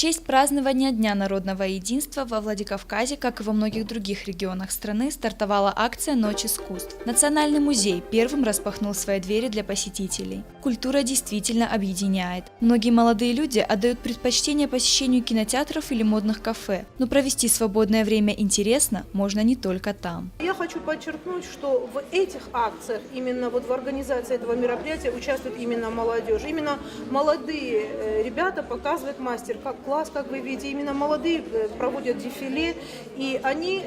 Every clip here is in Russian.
честь празднования Дня народного единства во Владикавказе, как и во многих других регионах страны, стартовала акция «Ночь искусств». Национальный музей первым распахнул свои двери для посетителей. Культура действительно объединяет. Многие молодые люди отдают предпочтение посещению кинотеатров или модных кафе, но провести свободное время интересно можно не только там. Я хочу подчеркнуть, что в этих акциях, именно вот в организации этого мероприятия участвует именно молодежь. Именно молодые ребята показывают мастер-класс, как вы видите, именно молодые проводят дефиле, и они,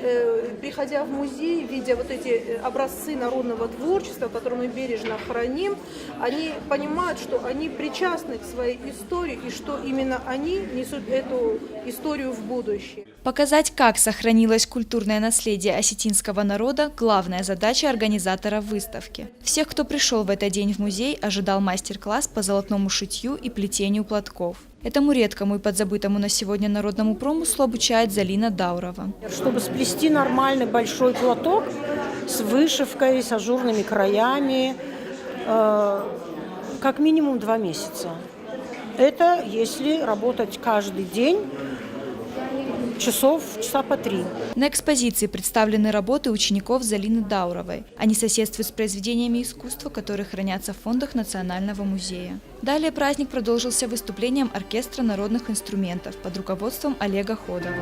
приходя в музей, видя вот эти образцы народного творчества, которые мы бережно храним, они понимают, что они причастны к своей истории и что именно они несут эту историю в будущее. Показать, как сохранилось культурное наследие осетинского народа – главная задача организатора выставки. Всех, кто пришел в этот день в музей, ожидал мастер-класс по золотному шитью и плетению платков. Этому редкому и подзабытому на сегодня народному промыслу обучает Залина Даурова. Чтобы сплести нормальный большой платок с вышивкой, с ажурными краями, как минимум 2 месяца. Это если работать каждый день, часа по 3. На экспозиции представлены работы учеников Залины Дауровой. Они соседствуют с произведениями искусства, которые хранятся в фондах Национального музея. Далее праздник продолжился выступлением оркестра народных инструментов под руководством Олега Ходова.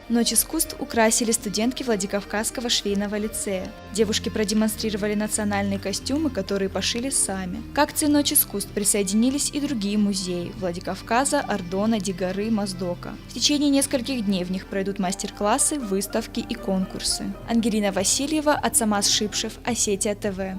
Ночь искусств украсили студентки Владикавказского швейного лицея. Девушки продемонстрировали национальные костюмы, которые пошили сами. К акции «Ночь искусств» присоединились и другие музеи – Владикавказа, Ордона, Дигары, Моздока. В течение нескольких дней в них пройдут мастер-классы, выставки и конкурсы. Ангелина Васильева, Ацамаз Шипшев, Осетия ТВ.